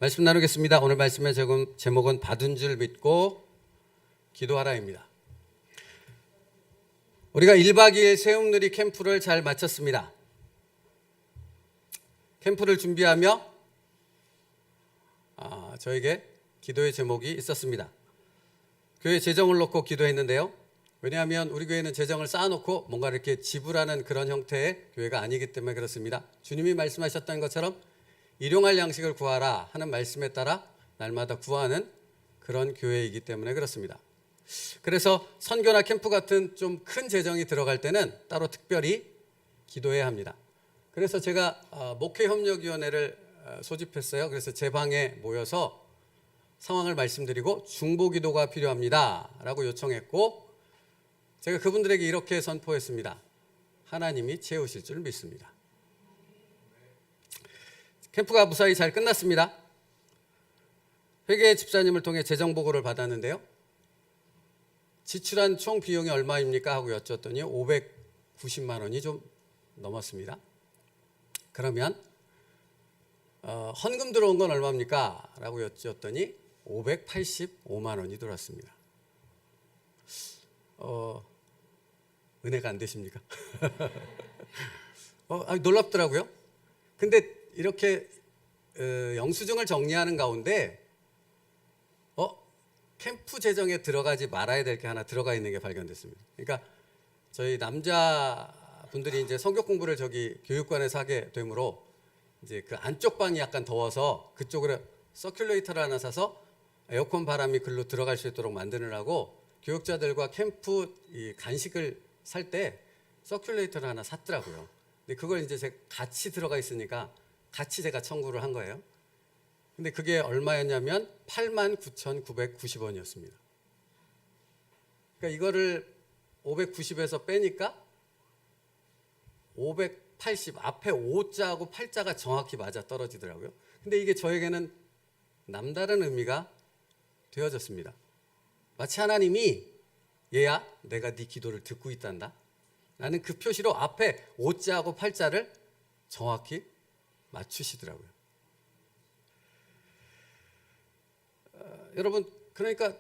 말씀 나누겠습니다. 오늘 말씀의 제목은 받은 줄 믿고 기도하라입니다. 우리가 1박 2일 새움누리 캠프를 잘 마쳤습니다. 캠프를 준비하며 저에게 기도의 제목이 있었습니다. 교회 재정을 놓고 기도했는데요. 왜냐하면 우리 교회는 재정을 쌓아놓고 뭔가 이렇게 지불하는 그런 형태의 교회가 아니기 때문에 그렇습니다. 주님이 말씀하셨던 것처럼 일용할 양식을 구하라 하는 말씀에 따라 날마다 구하는 그런 교회이기 때문에 그렇습니다. 그래서 선교나 캠프 같은 좀 큰 재정이 들어갈 때는 따로 특별히 기도해야 합니다. 그래서 제가 목회협력위원회를 소집했어요. 그래서 제 방에 모여서 상황을 말씀드리고 중보기도가 필요합니다 라고 요청했고, 제가 그분들에게 이렇게 선포했습니다. 하나님이 채우실 줄 믿습니다. 캠프가 무사히 잘 끝났습니다. 회계 집사님을 통해 재정 보고를 받았는데요. 지출한 총 비용이 얼마입니까? 하고 여쭈었더니 590만 원이 좀 넘었습니다. 그러면 헌금 들어온 건 얼마입니까? 라고 여쭈었더니 585만 원이 들어왔습니다. 은혜가 안 되십니까? 놀랍더라고요. 근데 이렇게 영수증을 정리하는 가운데 캠프 재정에 들어가지 말아야 될 게 하나 들어가 있는 게 발견됐습니다. 그러니까 저희 남자분들이 이제 성경 공부를 저기 교육관에서 하게 되므로 이제 그 안쪽 방이 약간 더워서 그쪽으로 서큘레이터를 하나 사서 에어컨 바람이 글로 들어갈 수 있도록 만드느라고 교육자들과 캠프 이 간식을 살 때 서큘레이터를 하나 샀더라고요. 근데 그걸 이제 제가 같이 들어가 있으니까 같이 제가 청구를 한 거예요. 근데 그게 얼마였냐면 89,990원이었습니다. 그러니까 이거를 590에서 빼니까 580, 앞에 5자하고 8자가 정확히 맞아 떨어지더라고요. 근데 이게 저에게는 남다른 의미가 되어졌습니다. 마치 하나님이 얘야 내가 네 기도를 듣고 있단다 라는 그 표시로 앞에 5자하고 8자를 정확히 맞추시더라고요. 여러분, 그러니까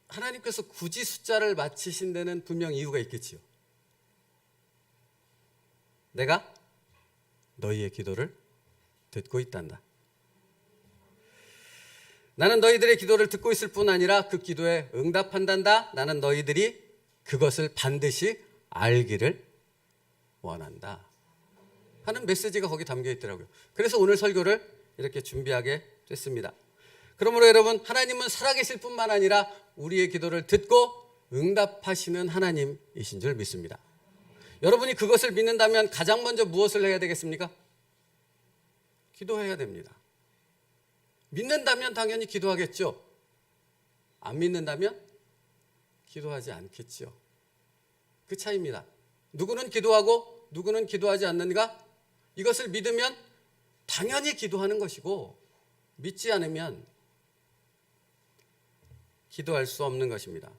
하나님께서 굳이 숫자를 맞추신 데는 분명 이유가 있겠지요. 내가 너희의 기도를 듣고 있단다. 나는 너희들의 기도를 듣고 있을 뿐 아니라 그 기도에 응답한단다. 나는 너희들이 그것을 반드시 알기를 원한다 하는 메시지가 거기 담겨 있더라고요. 그래서 오늘 설교를 이렇게 준비하게 됐습니다. 그러므로 여러분, 하나님은 살아계실 뿐만 아니라 우리의 기도를 듣고 응답하시는 하나님이신 줄 믿습니다. 여러분이 그것을 믿는다면 가장 먼저 무엇을 해야 되겠습니까? 기도해야 됩니다. 믿는다면 당연히 기도하겠죠. 안 믿는다면 기도하지 않겠죠. 그 차이입니다. 누구는 기도하고 누구는 기도하지 않는가? 이것을 믿으면 당연히 기도하는 것이고, 믿지 않으면 기도할 수 없는 것입니다.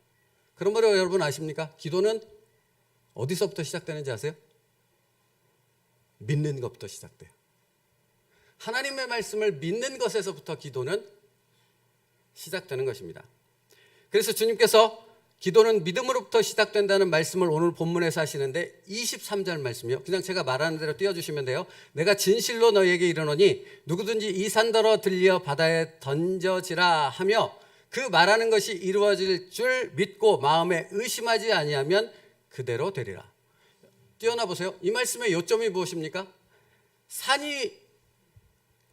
그러므로 여러분 아십니까? 기도는 어디서부터 시작되는지 아세요? 믿는 것부터 시작돼요. 하나님의 말씀을 믿는 것에서부터 기도는 시작되는 것입니다. 그래서 주님께서 기도는 믿음으로부터 시작된다는 말씀을 오늘 본문에서 하시는데 23절 말씀이요. 그냥 제가 말하는 대로 띄워주시면 돼요. 내가 진실로 너희에게 이르노니 누구든지 이 산더러 들려 바다에 던져지라 하며 그 말하는 것이 이루어질 줄 믿고 마음에 의심하지 아니하면 그대로 되리라. 띄어나 보세요. 이 말씀의 요점이 무엇입니까? 산이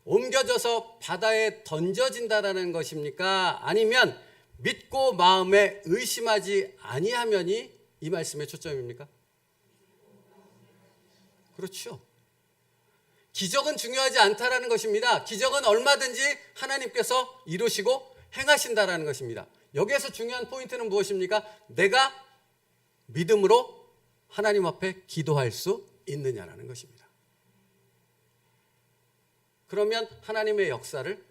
옮겨져서 바다에 던져진다라는 것입니까? 아니면 믿고 마음에 의심하지 아니하면이 이 말씀의 초점입니까? 그렇죠. 기적은 중요하지 않다라는 것입니다. 기적은 얼마든지 하나님께서 이루시고 행하신다라는 것입니다. 여기에서 중요한 포인트는 무엇입니까? 내가 믿음으로 하나님 앞에 기도할 수 있느냐라는 것입니다. 그러면 하나님의 역사를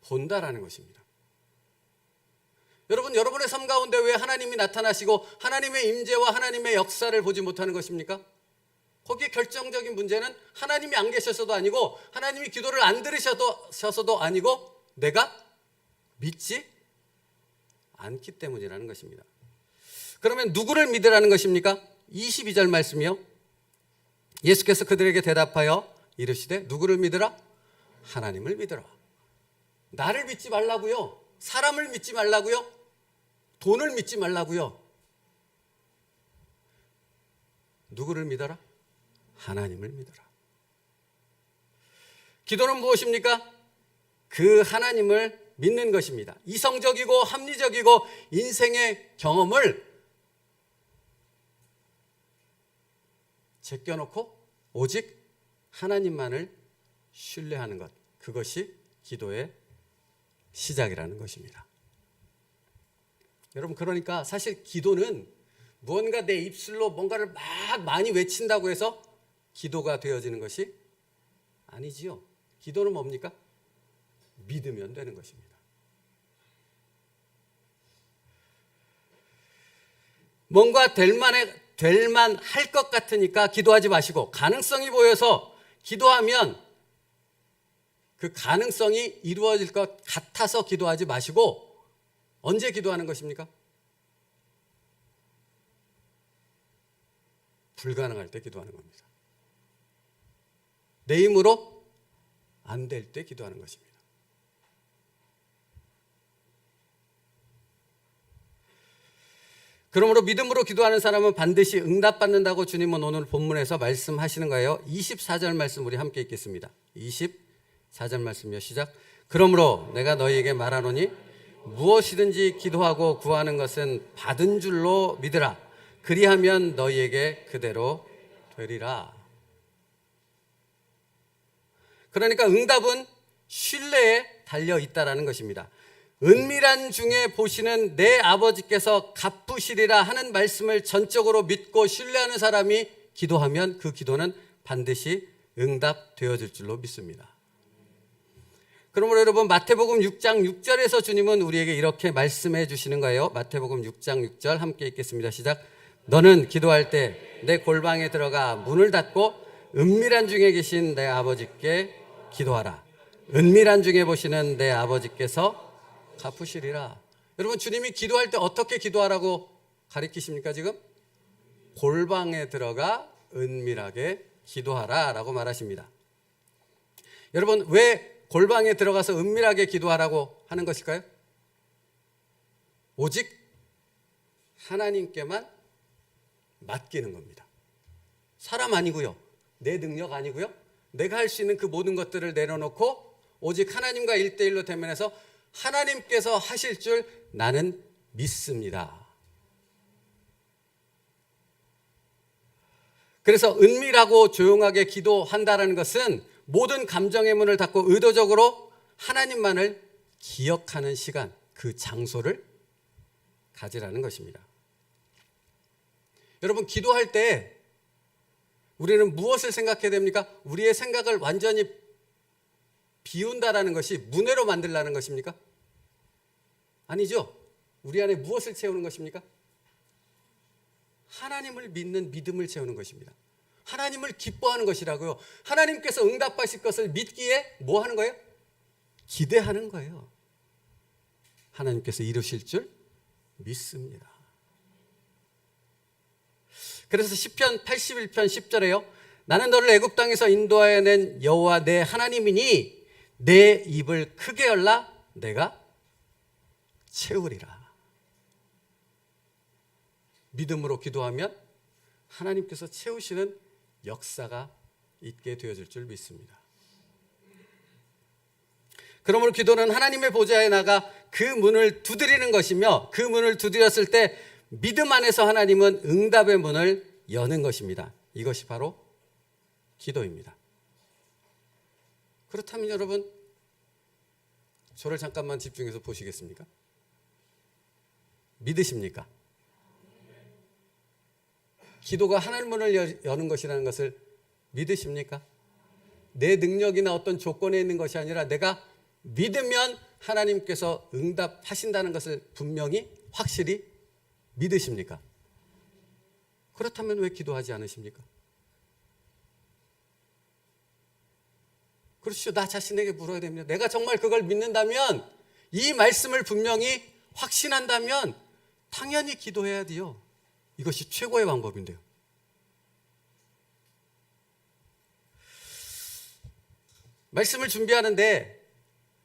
본다라는 것입니다. 여러분, 여러분의 삶 가운데 왜 하나님이 나타나시고 하나님의 임재와 하나님의 역사를 보지 못하는 것입니까? 거기에 결정적인 문제는 하나님이 안 계셔서도 아니고 하나님이 기도를 안 들으셔서도 아니고 내가 믿지 않기 때문이라는 것입니다. 그러면 누구를 믿으라는 것입니까? 22절 말씀이요. 예수께서 그들에게 대답하여 이르시되 누구를 믿으라? 하나님을 믿으라. 나를 믿지 말라고요. 사람을 믿지 말라고요. 돈을 믿지 말라고요. 누구를 믿어라? 하나님을 믿어라. 기도는 무엇입니까? 그 하나님을 믿는 것입니다. 이성적이고 합리적이고 인생의 경험을 제껴놓고 오직 하나님만을 신뢰하는 것, 그것이 기도의 시작이라는 것입니다. 여러분, 그러니까 사실 기도는 무언가 내 입술로 뭔가를 막 많이 외친다고 해서 기도가 되어지는 것이 아니지요. 기도는 뭡니까? 믿으면 되는 것입니다. 뭔가 될만 할 것 같으니까 기도하지 마시고, 가능성이 보여서 기도하면 그 가능성이 이루어질 것 같아서 기도하지 마시고, 언제 기도하는 것입니까? 불가능할 때 기도하는 겁니다. 내 힘으로 안 될 때 기도하는 것입니다. 그러므로 믿음으로 기도하는 사람은 반드시 응답받는다고 주님은 오늘 본문에서 말씀하시는 거예요. 24절 말씀 우리 함께 읽겠습니다. 24절 말씀이요. 시작. 그러므로 내가 너희에게 말하노니 무엇이든지 기도하고 구하는 것은 받은 줄로 믿으라. 그리하면 너희에게 그대로 되리라. 그러니까 응답은 신뢰에 달려 있다라는 것입니다. 은밀한 중에 보시는 내 아버지께서 갚으시리라 하는 말씀을 전적으로 믿고 신뢰하는 사람이 기도하면 그 기도는 반드시 응답되어질 줄로 믿습니다. 그러므로 여러분, 마태복음 6장 6절에서 주님은 우리에게 이렇게 말씀해 주시는 거예요. 마태복음 6장 6절 함께 읽겠습니다. 시작. 너는 기도할 때 내 골방에 들어가 문을 닫고 은밀한 중에 계신 내 아버지께 기도하라. 은밀한 중에 보시는 내 아버지께서 갚으시리라. 여러분, 주님이 기도할 때 어떻게 기도하라고 가르치십니까? 지금 골방에 들어가 은밀하게 기도하라 라고 말하십니다. 여러분, 왜 골방에 들어가서 은밀하게 기도하라고 하는 것일까요? 오직 하나님께만 맡기는 겁니다. 사람 아니고요, 내 능력 아니고요, 내가 할 수 있는 그 모든 것들을 내려놓고 오직 하나님과 1대1로 대면해서 하나님께서 하실 줄 나는 믿습니다. 그래서 은밀하고 조용하게 기도한다는 것은 모든 감정의 문을 닫고 의도적으로 하나님만을 기억하는 시간, 그 장소를 가지라는 것입니다. 여러분, 기도할 때 우리는 무엇을 생각해야 됩니까? 우리의 생각을 완전히 비운다라는 것이 문외로 만들라는 것입니까? 아니죠. 우리 안에 무엇을 채우는 것입니까? 하나님을 믿는 믿음을 채우는 것입니다. 하나님을 기뻐하는 것이라고요. 하나님께서 응답하실 것을 믿기에 뭐 하는 거예요? 기대하는 거예요. 하나님께서 이루실 줄 믿습니다. 그래서 시편 81편 10절에요. 나는 너를 애굽 땅에서 인도하여 낸 여호와 내 하나님이니 내 입을 크게 열라 내가 채우리라. 믿음으로 기도하면 하나님께서 채우시는 역사가 있게 되어질 줄 믿습니다. 그러므로 기도는 하나님의 보좌에 나가 그 문을 두드리는 것이며, 그 문을 두드렸을 때 믿음 안에서 하나님은 응답의 문을 여는 것입니다. 이것이 바로 기도입니다. 그렇다면 여러분, 저를 잠깐만 집중해서 보시겠습니까? 믿으십니까? 기도가 하늘 문을 여는 것이라는 것을 믿으십니까? 내 능력이나 어떤 조건에 있는 것이 아니라 내가 믿으면 하나님께서 응답하신다는 것을 분명히 확실히 믿으십니까? 그렇다면 왜 기도하지 않으십니까? 그렇죠. 나 자신에게 물어야 됩니다. 내가 정말 그걸 믿는다면, 이 말씀을 분명히 확신한다면 당연히 기도해야 돼요. 이것이 최고의 방법인데요. 말씀을 준비하는데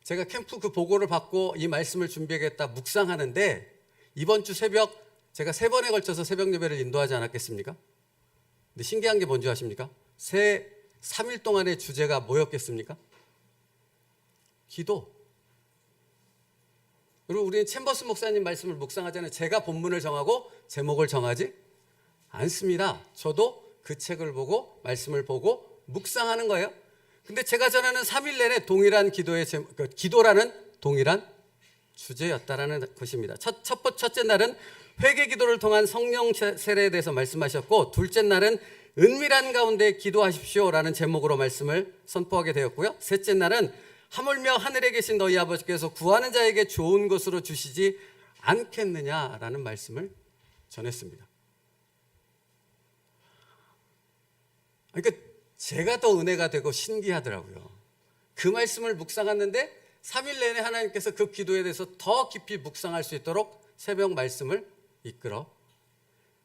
제가 캠프 그 보고를 받고 이 말씀을 준비하겠다 묵상하는데, 이번 주 새벽 제가 3번에 걸쳐서 새벽 예배를 인도하지 않았겠습니까? 근데 신기한 게 뭔지 아십니까? 3일 동안의 주제가 뭐였겠습니까? 기도. 그리고 우리는 챔버스 목사님 말씀을 묵상하잖아요. 제가 본문을 정하고 제목을 정하지 않습니다. 저도 그 책을 보고 말씀을 보고 묵상하는 거예요. 근데 제가 전하는 3일 내내 동일한 기도라는 동일한 주제였다라는 것입니다. 첫째 날은 회개 기도를 통한 성령 세례에 대해서 말씀하셨고, 둘째 날은 은밀한 가운데 기도하십시오라는 제목으로 말씀을 선포하게 되었고요. 셋째 날은 하물며 하늘에 계신 너희 아버지께서 구하는 자에게 좋은 것으로 주시지 않겠느냐라는 말씀을 전했습니다. 그러니까 제가 더 은혜가 되고 신기하더라고요. 그 말씀을 묵상했는데 3일 내내 하나님께서 그 기도에 대해서 더 깊이 묵상할 수 있도록 새벽 말씀을 이끌어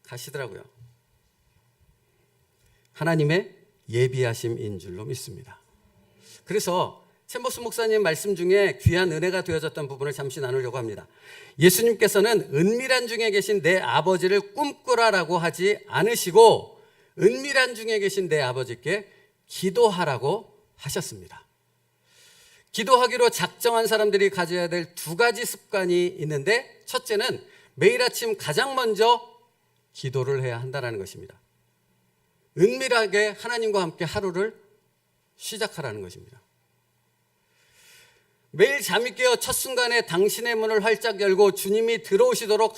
가시더라고요. 하나님의 예비하심인 줄로 믿습니다. 그래서 챔버스 목사님 말씀 중에 귀한 은혜가 되어졌던 부분을 잠시 나누려고 합니다. 예수님께서는 은밀한 중에 계신 내 아버지를 꿈꾸라라고 하지 않으시고, 은밀한 중에 계신 내 아버지께 기도하라고 하셨습니다. 기도하기로 작정한 사람들이 가져야 될 2가지 습관이 있는데, 첫째는 매일 아침 가장 먼저 기도를 해야 한다는 것입니다. 은밀하게 하나님과 함께 하루를 시작하라는 것입니다. 매일 잠이 깨어 첫 순간에 당신의 문을 활짝 열고 주님이 들어오시도록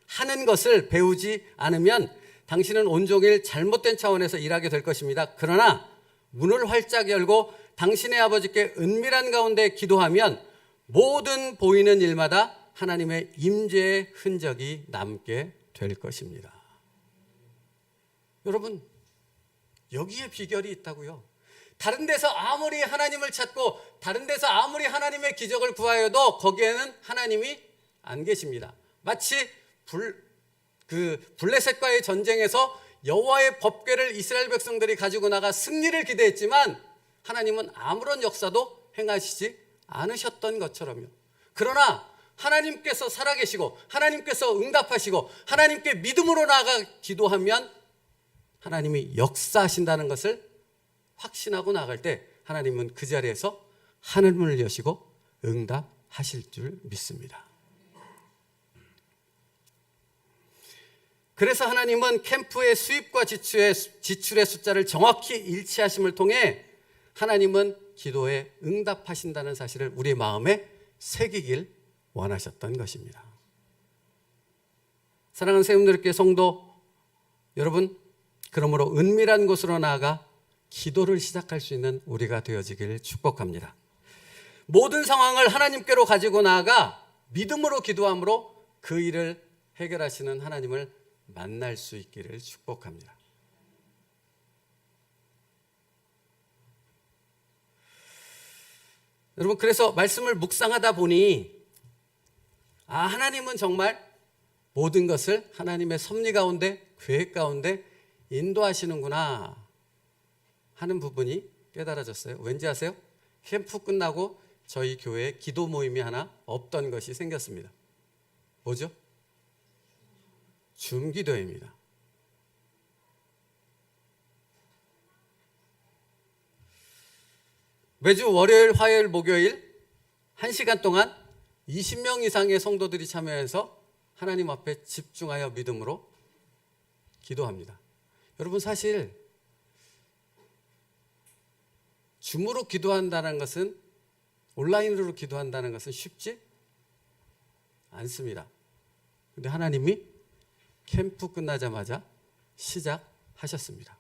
하는 것을 배우지 않으면 당신은 온종일 잘못된 차원에서 일하게 될 것입니다. 그러나 문을 활짝 열고 당신의 아버지께 은밀한 가운데 기도하면 모든 보이는 일마다 하나님의 임재의 흔적이 남게 될 것입니다. 여러분, 여기에 비결이 있다고요. 다른 데서 아무리 하나님을 찾고 다른 데서 아무리 하나님의 기적을 구하여도 거기에는 하나님이 안 계십니다. 마치 블레셋과의 전쟁에서 여호와의 법궤를 이스라엘 백성들이 가지고 나가 승리를 기대했지만 하나님은 아무런 역사도 행하시지 않으셨던 것처럼요. 그러나 하나님께서 살아계시고 하나님께서 응답하시고 하나님께 믿음으로 나아가 기도하면 하나님이 역사하신다는 것을 확신하고 나갈 때 하나님은 그 자리에서 하늘문을 여시고 응답하실 줄 믿습니다. 그래서 하나님은 캠프의 수입과 지출의 숫자를 정확히 일치하심을 통해 하나님은 기도에 응답하신다는 사실을 우리 마음에 새기길 원하셨던 것입니다. 사랑하는 세움들께 성도 여러분, 그러므로 은밀한 곳으로 나아가 기도를 시작할 수 있는 우리가 되어지길 축복합니다. 모든 상황을 하나님께로 가지고 나아가 믿음으로 기도함으로 그 일을 해결하시는 하나님을 만날 수 있기를 축복합니다. 여러분, 그래서 말씀을 묵상하다 보니 하나님은 정말 모든 것을 하나님의 섭리 가운데, 계획 가운데 인도하시는구나 하는 부분이 깨달아졌어요. 왠지 아세요? 캠프 끝나고 저희 교회에 기도 모임이 하나 없던 것이 생겼습니다. 뭐죠? 줌기도회입니다. 매주 월요일, 화요일, 목요일 1시간 동안 20명 이상의 성도들이 참여해서 하나님 앞에 집중하여 믿음으로 기도합니다. 여러분, 사실 줌으로 기도한다는 것은, 온라인으로 기도한다는 것은 쉽지 않습니다. 그런데 하나님이 캠프 끝나자마자 시작하셨습니다.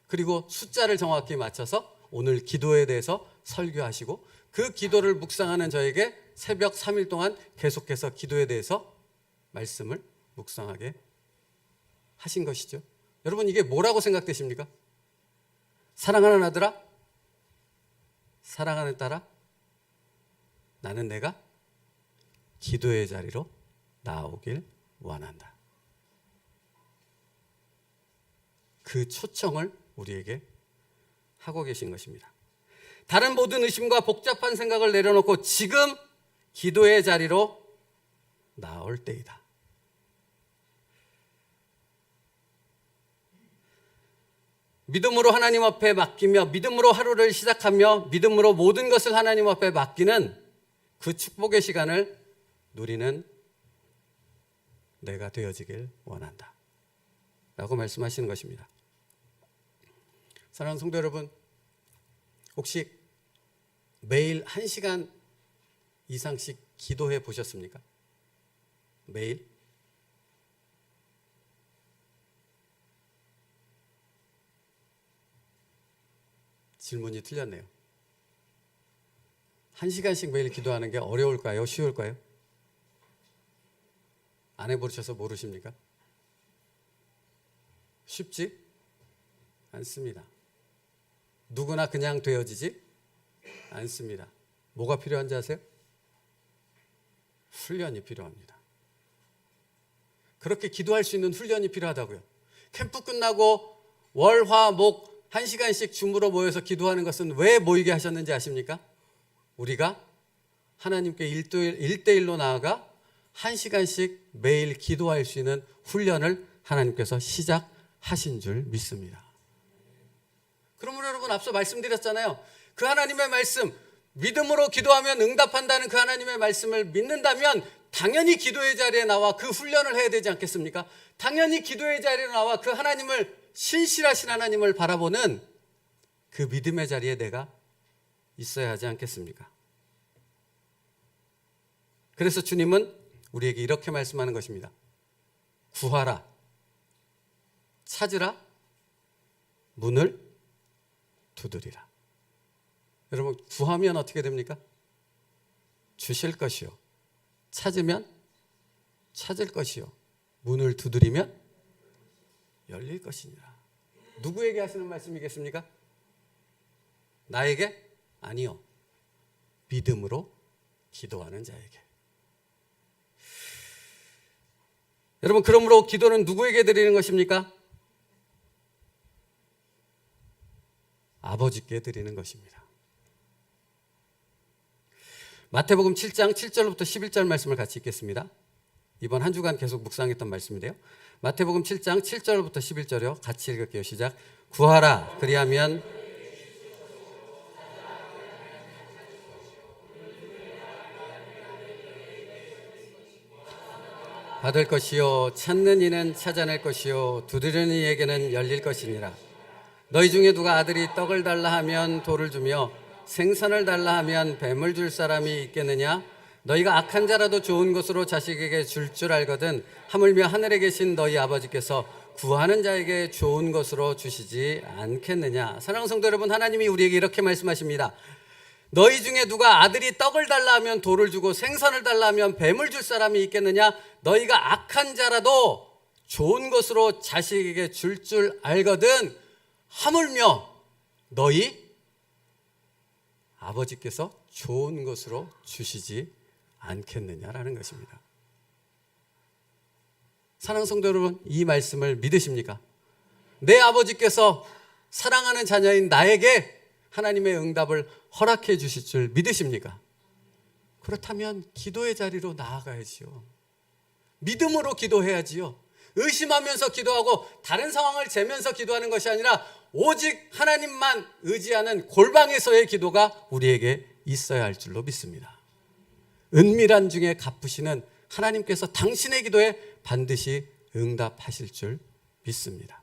그리고 숫자를 정확히 맞춰서 오늘 기도에 대해서 설교하시고 그 기도를 묵상하는 저에게 새벽 3일 동안 계속해서 기도에 대해서 말씀을 묵상하게 하신 것이죠. 여러분, 이게 뭐라고 생각되십니까? 사랑하는 아들아, 사랑하는 딸아, 나는 내가 기도의 자리로 나오길 원한다. 그 초청을 우리에게 하고 계신 것입니다. 다른 모든 의심과 복잡한 생각을 내려놓고 지금 기도의 자리로 나올 때이다. 믿음으로 하나님 앞에 맡기며 믿음으로 하루를 시작하며 믿음으로 모든 것을 하나님 앞에 맡기는 그 축복의 시간을 누리는 내가 되어지길 원한다 라고 말씀하시는 것입니다. 사랑하는 성도 여러분, 혹시 매일 1시간 이상씩 기도해 보셨습니까? 매일? 질문이 틀렸네요. 1시간씩 매일 기도하는 게 어려울까요? 쉬울까요? 안 해보셔서 모르십니까? 쉽지 않습니다. 누구나 그냥 되어지지 않습니다. 뭐가 필요한지 아세요? 훈련이 필요합니다. 그렇게 기도할 수 있는 훈련이 필요하다고요. 캠프 끝나고 월, 화, 목 1시간씩 줌으로 모여서 기도하는 것은 왜 모이게 하셨는지 아십니까? 우리가 하나님께 1대1로 나아가 1시간씩 매일 기도할 수 있는 훈련을 하나님께서 시작하신 줄 믿습니다. 그러므로 여러분, 앞서 말씀드렸잖아요. 그 하나님의 말씀, 믿음으로 기도하면 응답한다는 그 하나님의 말씀을 믿는다면 당연히 기도의 자리에 나와 그 훈련을 해야 되지 않겠습니까? 당연히 기도의 자리에 나와 그 하나님을, 신실하신 하나님을 바라보는 그 믿음의 자리에 내가 있어야 하지 않겠습니까? 그래서 주님은 우리에게 이렇게 말씀하는 것입니다. 구하라, 찾으라, 문을 두드리라. 여러분, 구하면 어떻게 됩니까? 주실 것이요. 찾으면 찾을 것이요. 문을 두드리면 열릴 것이니라. 누구에게 하시는 말씀이겠습니까? 나에게? 아니요. 믿음으로 기도하는 자에게. 여러분, 그러므로 기도는 누구에게 드리는 것입니까? 아버지께 드리는 것입니다. 마태복음 7장 7절부터 11절 말씀을 같이 읽겠습니다. 이번 한 주간 계속 묵상했던 말씀인데요. 마태복음 7장 7절부터 11절이요. 같이 읽을게요. 시작. 구하라, 그리하면 받을 것이요, 찾는 이는 찾아낼 것이요, 두드리는 이에게는 열릴 것이니라. 너희 중에 누가 아들이 떡을 달라 하면 돌을 주며 생선을 달라 하면 뱀을 줄 사람이 있겠느냐? 너희가 악한 자라도 좋은 것으로 자식에게 줄 알거든 하물며 하늘에 계신 너희 아버지께서 구하는 자에게 좋은 것으로 주시지 않겠느냐? 사랑하는 성도 여러분, 하나님이 우리에게 이렇게 말씀하십니다. 너희 중에 누가 아들이 떡을 달라 하면 돌을 주고 생선을 달라 하면 뱀을 줄 사람이 있겠느냐? 너희가 악한 자라도 좋은 것으로 자식에게 줄 알거든 하물며 너희 아버지께서 좋은 것으로 주시지 않겠느냐라는 것입니다. 사랑하는 성도 여러분, 이 말씀을 믿으십니까? 내 아버지께서 사랑하는 자녀인 나에게 하나님의 응답을 허락해 주실 줄 믿으십니까? 그렇다면 기도의 자리로 나아가야지요. 믿음으로 기도해야지요. 의심하면서 기도하고 다른 상황을 재면서 기도하는 것이 아니라 오직 하나님만 의지하는 골방에서의 기도가 우리에게 있어야 할 줄로 믿습니다. 은밀한 중에 갚으시는 하나님께서 당신의 기도에 반드시 응답하실 줄 믿습니다.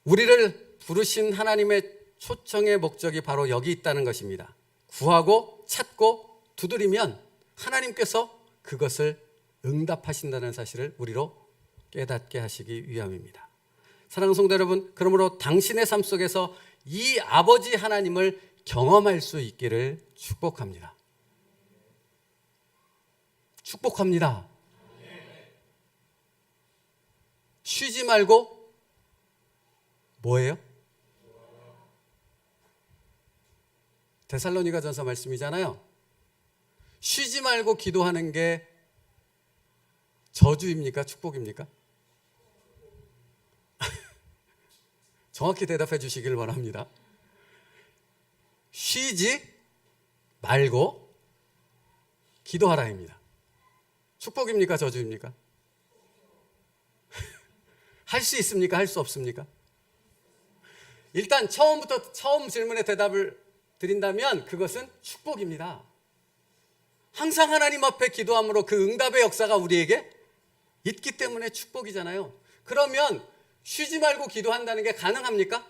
우리를 부르신 하나님의 초청의 목적이 바로 여기 있다는 것입니다. 구하고 찾고 두드리면 하나님께서 그것을 응답하신다는 사실을 우리로 깨닫게 하시기 위함입니다. 사랑하는 성도 여러분, 그러므로 당신의 삶 속에서 이 아버지 하나님을 경험할 수 있기를 축복합니다. 축복합니다. 쉬지 말고 뭐예요? 데살로니가전서 말씀이잖아요. 쉬지 말고 기도하는 게 저주입니까? 축복입니까? 정확히 대답해 주시길 바랍니다. 쉬지 말고 기도하라입니다. 축복입니까? 저주입니까? 할 수 있습니까? 할 수 없습니까? 일단 처음 질문에 대답을 드린다면 그것은 축복입니다. 항상 하나님 앞에 기도함으로 그 응답의 역사가 우리에게 있기 때문에 축복이잖아요. 그러면 쉬지 말고 기도한다는 게 가능합니까?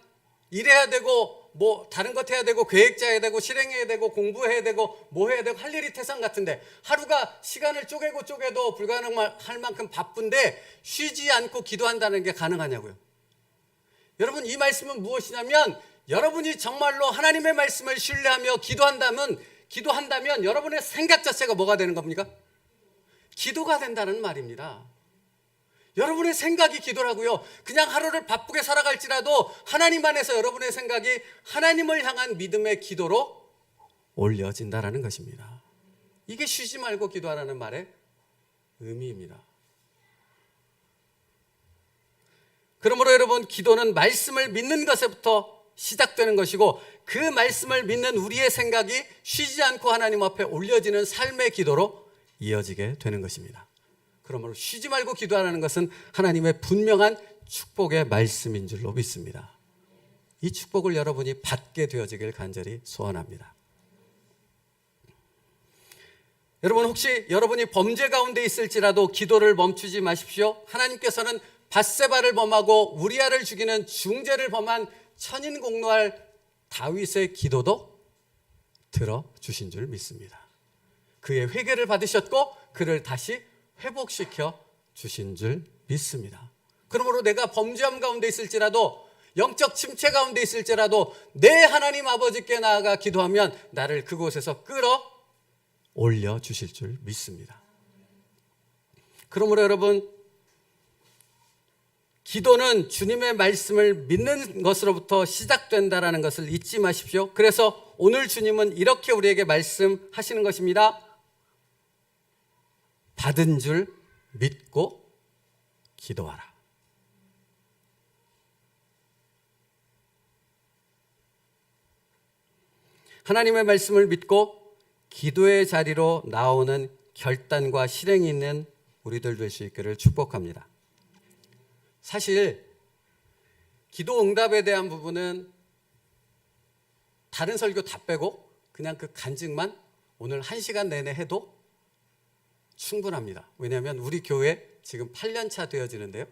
일해야 되고 뭐 다른 것 해야 되고 계획 짜야 되고 실행해야 되고 공부해야 되고 뭐 해야 되고 할 일이 태산 같은데 하루가 시간을 쪼개도 불가능할 만큼 바쁜데 쉬지 않고 기도한다는 게 가능하냐고요. 여러분, 이 말씀은 무엇이냐면 여러분이 정말로 하나님의 말씀을 신뢰하며 기도한다면 여러분의 생각 자체가 뭐가 되는 겁니까? 기도가 된다는 말입니다. 여러분의 생각이 기도라고요. 그냥 하루를 바쁘게 살아갈지라도 하나님 안에서 여러분의 생각이 하나님을 향한 믿음의 기도로 올려진다라는 것입니다. 이게 쉬지 말고 기도하라는 말의 의미입니다. 그러므로 여러분, 기도는 말씀을 믿는 것에부터 시작되는 것이고 그 말씀을 믿는 우리의 생각이 쉬지 않고 하나님 앞에 올려지는 삶의 기도로 이어지게 되는 것입니다. 그러므로 쉬지 말고 기도하라는 것은 하나님의 분명한 축복의 말씀인 줄로 믿습니다. 이 축복을 여러분이 받게 되어지길 간절히 소원합니다. 여러분, 혹시 여러분이 범죄 가운데 있을지라도 기도를 멈추지 마십시오. 하나님께서는 밧세바를 범하고 우리아를 죽이는 중죄를 범한 천인공노할 다윗의 기도도 들어주신 줄 믿습니다. 그의 회개를 받으셨고 그를 다시 회복시켜 주신 줄 믿습니다. 그러므로 내가 범죄함 가운데 있을지라도 영적 침체 가운데 있을지라도 내 하나님 아버지께 나아가 기도하면 나를 그곳에서 끌어 올려주실 줄 믿습니다. 그러므로 여러분, 기도는 주님의 말씀을 믿는 것으로부터 시작된다는 것을 잊지 마십시오. 그래서 오늘 주님은 이렇게 우리에게 말씀하시는 것입니다. 받은 줄 믿고 기도하라. 하나님의 말씀을 믿고 기도의 자리로 나오는 결단과 실행이 있는 우리들 될 수 있기를 축복합니다. 사실 기도 응답에 대한 부분은 다른 설교 다 빼고 그냥 그 간증만 오늘 1시간 내내 해도 충분합니다. 왜냐하면 우리 교회 지금 8년 차 되어지는데요,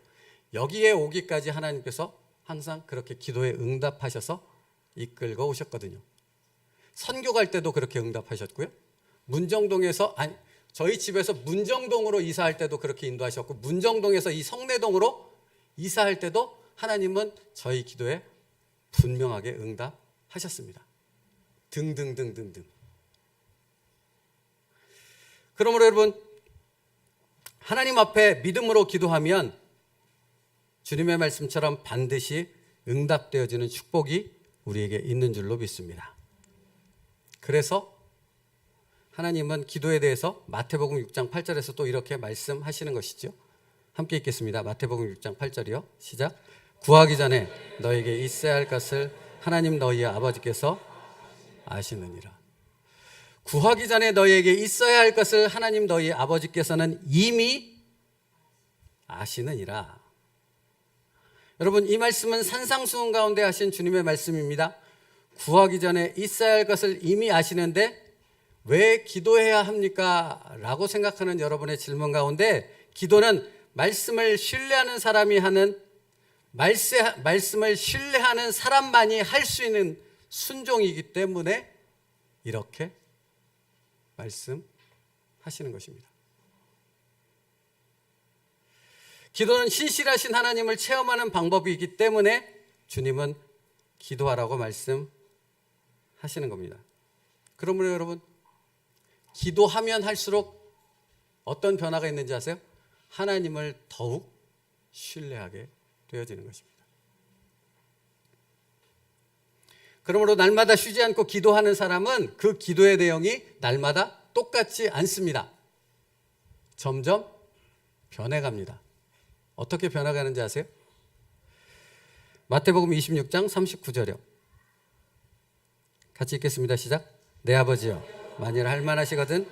여기에 오기까지 하나님께서 항상 그렇게 기도에 응답하셔서 이끌고 오셨거든요. 선교 갈 때도 그렇게 응답하셨고요, 문정동에서 저희 집에서 문정동으로 이사할 때도 그렇게 인도하셨고, 문정동에서 이 성내동으로 이사할 때도 하나님은 저희 기도에 분명하게 응답하셨습니다. 등등등등등. 그러므로 여러분, 하나님 앞에 믿음으로 기도하면 주님의 말씀처럼 반드시 응답되어지는 축복이 우리에게 있는 줄로 믿습니다. 그래서 하나님은 기도에 대해서 마태복음 6장 8절에서 또 이렇게 말씀하시는 것이죠. 함께 읽겠습니다. 마태복음 6장 8절이요. 시작. 구하기 전에 너에게 있어야 할 것을 하나님 너희의 아버지께서 아시느니라. 구하기 전에 너희에게 있어야 할 것을 하나님 너희 아버지께서는 이미 아시느니라. 여러분, 이 말씀은 산상수훈 가운데 하신 주님의 말씀입니다. 구하기 전에 있어야 할 것을 이미 아시는데 왜 기도해야 합니까? 라고 생각하는 여러분의 질문 가운데, 기도는 말씀을 신뢰하는 사람이 하는, 말씀을 신뢰하는 사람만이 할 수 있는 순종이기 때문에 이렇게 말씀하시는 것입니다. 기도는 신실하신 하나님을 체험하는 방법이기 때문에 주님은 기도하라고 말씀하시는 겁니다. 그러므로 여러분, 기도하면 할수록 어떤 변화가 있는지 아세요? 하나님을 더욱 신뢰하게 되어지는 것입니다. 그러므로 날마다 쉬지 않고 기도하는 사람은 그 기도의 내용이 날마다 똑같지 않습니다. 점점 변해갑니다. 어떻게 변해가는지 아세요? 마태복음 26장 39절이요. 같이 읽겠습니다. 시작. 내 아버지여, 만일 할만하시거든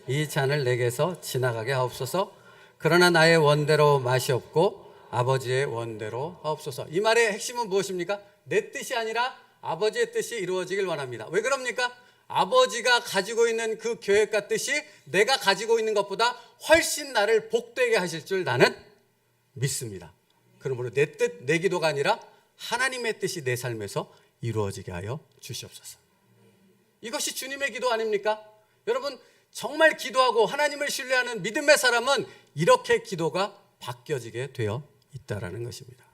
이 잔을 내게서 지나가게 하옵소서. 그러나 나의 원대로 마시옵고 아버지의 원대로 하옵소서. 이 말의 핵심은 무엇입니까? 내 뜻이 아니라 아버지의 뜻이 이루어지길 원합니다. 왜 그럽니까? 아버지가 가지고 있는 그 계획과 뜻이 내가 가지고 있는 것보다 훨씬 나를 복되게 하실 줄 나는 믿습니다. 그러므로 내 뜻, 내 기도가 아니라 하나님의 뜻이 내 삶에서 이루어지게 하여 주시옵소서. 이것이 주님의 기도 아닙니까? 여러분, 정말 기도하고 하나님을 신뢰하는 믿음의 사람은 이렇게 기도가 바뀌어지게 되어 있다는 것입니다.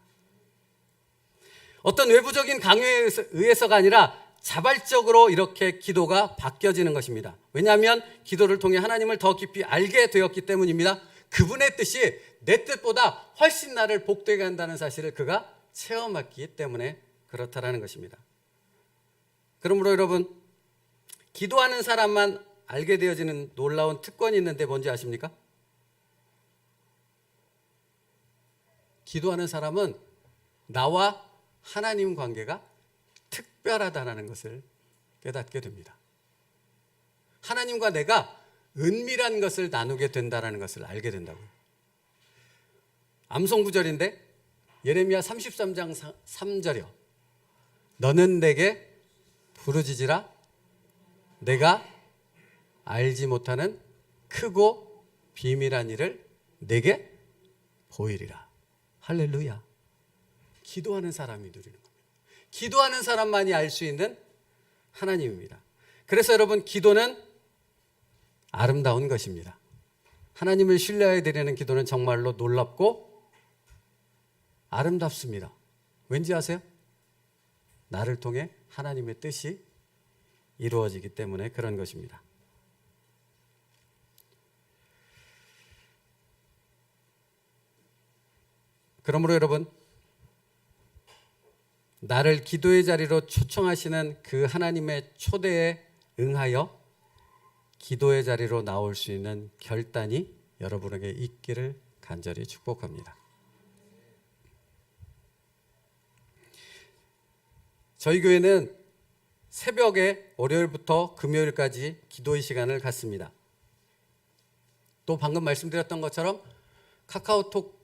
어떤 외부적인 강요에 의해서가 아니라 자발적으로 이렇게 기도가 바뀌어지는 것입니다. 왜냐하면 기도를 통해 하나님을 더 깊이 알게 되었기 때문입니다. 그분의 뜻이 내 뜻보다 훨씬 나를 복되게 한다는 사실을 그가 체험했기 때문에 그렇다라는 것입니다. 그러므로 여러분, 기도하는 사람만 알게 되어지는 놀라운 특권이 있는데 뭔지 아십니까? 기도하는 사람은 나와 하나님 관계가 특별하다는 것을 깨닫게 됩니다. 하나님과 내가 은밀한 것을 나누게 된다는 것을 알게 된다고요. 암송 구절인데 예레미야 33장 3절이요. 너는 내게 부르짖으라 내가 알지 못하는 크고 비밀한 일을 내게 보이리라. 할렐루야. 기도하는 사람이 누리는 겁니다. 기도하는 사람만이 알 수 있는 하나님입니다. 그래서 여러분, 기도는 아름다운 것입니다. 하나님을 신뢰하여 드리는 기도는 정말로 놀랍고 아름답습니다. 왠지 아세요? 나를 통해 하나님의 뜻이 이루어지기 때문에 그런 것입니다. 그러므로 여러분, 나를 기도의 자리로 초청하시는 그 하나님의 초대에 응하여 기도의 자리로 나올 수 있는 결단이 여러분에게 있기를 간절히 축복합니다. 저희 교회는 새벽에 월요일부터 금요일까지 기도의 시간을 갖습니다. 또 방금 말씀드렸던 것처럼 카카오톡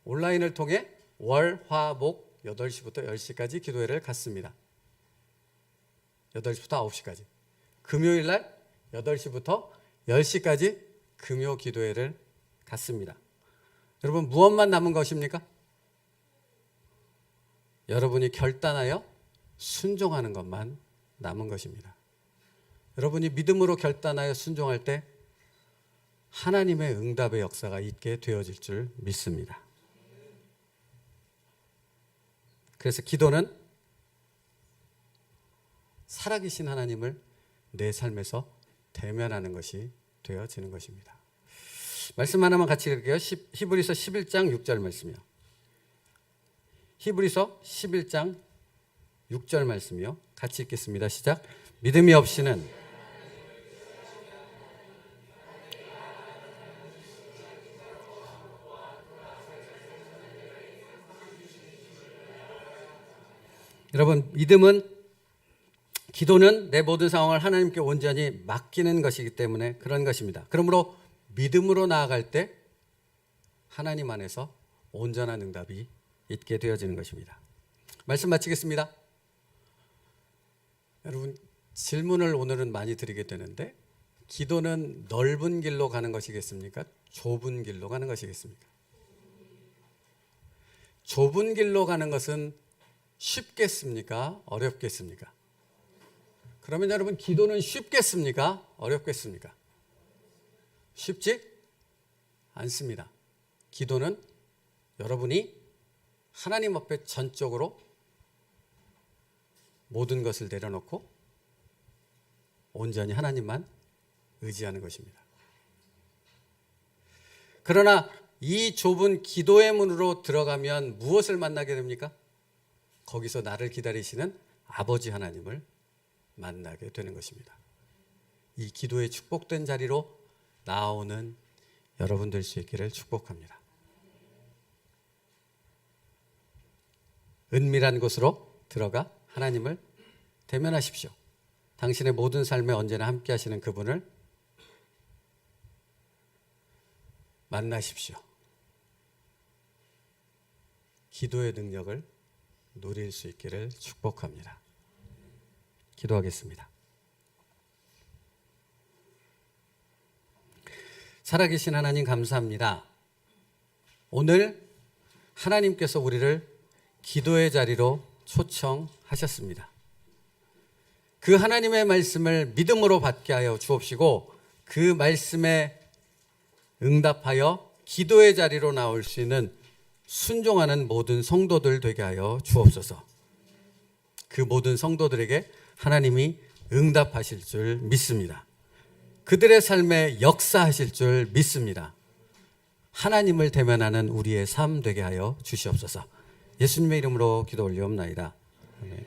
온라인을 통해 월, 화, 목 8시부터 10시까지 기도회를 갖습니다. 8시부터 9시까지. 금요일 날 8시부터 10시까지 금요 기도회를 갖습니다. 여러분, 무엇만 남은 것입니까? 여러분이 결단하여 순종하는 것만 남은 것입니다. 여러분이 믿음으로 결단하여 순종할 때 하나님의 응답의 역사가 있게 되어질 줄 믿습니다. 그래서 기도는 살아계신 하나님을 내 삶에서 대면하는 것이 되어지는 것입니다. 말씀 하나만 같이 읽을게요. 히브리서 11장 6절 말씀이요. 히브리서 11장 6절 말씀이요. 같이 읽겠습니다. 시작. 믿음이 없이는 여러분, 기도는 내 모든 상황을 하나님께 온전히 맡기는 것이기 때문에 그런 것입니다. 그러므로 믿음으로 나아갈 때 하나님 안에서 온전한 응답이 있게 되어지는 것입니다. 말씀 마치겠습니다. 여러분, 질문을 오늘은 많이 드리게 되는데, 기도는 넓은 길로 가는 것이겠습니까? 좁은 길로 가는 것이겠습니까? 좁은 길로 가는 것은 쉽겠습니까? 어렵겠습니까? 그러면 여러분, 기도는 쉽겠습니까? 어렵겠습니까? 쉽지 않습니다. 기도는 여러분이 하나님 앞에 전적으로 모든 것을 내려놓고 온전히 하나님만 의지하는 것입니다. 그러나 이 좁은 기도의 문으로 들어가면 무엇을 만나게 됩니까? 거기서 나를 기다리시는 아버지 하나님을 만나게 되는 것입니다. 이 기도의 축복된 자리로 나오는 여러분 될 수 있기를 축복합니다. 은밀한 곳으로 들어가 하나님을 대면하십시오. 당신의 모든 삶에 언제나 함께 하시는 그분을 만나십시오. 기도의 능력을 누릴 수 있기를 축복합니다. 기도하겠습니다. 살아계신 하나님 감사합니다. 오늘 하나님께서 우리를 기도의 자리로 초청하셨습니다. 그 하나님의 말씀을 믿음으로 받게 하여 주옵시고 그 말씀에 응답하여 기도의 자리로 나올 수 있는 순종하는 모든 성도들 되게 하여 주옵소서. 그 모든 성도들에게 하나님이 응답하실 줄 믿습니다. 그들의 삶에 역사하실 줄 믿습니다. 하나님을 대면하는 우리의 삶 되게 하여 주시옵소서. 예수님의 이름으로 기도 올리옵나이다. 아멘.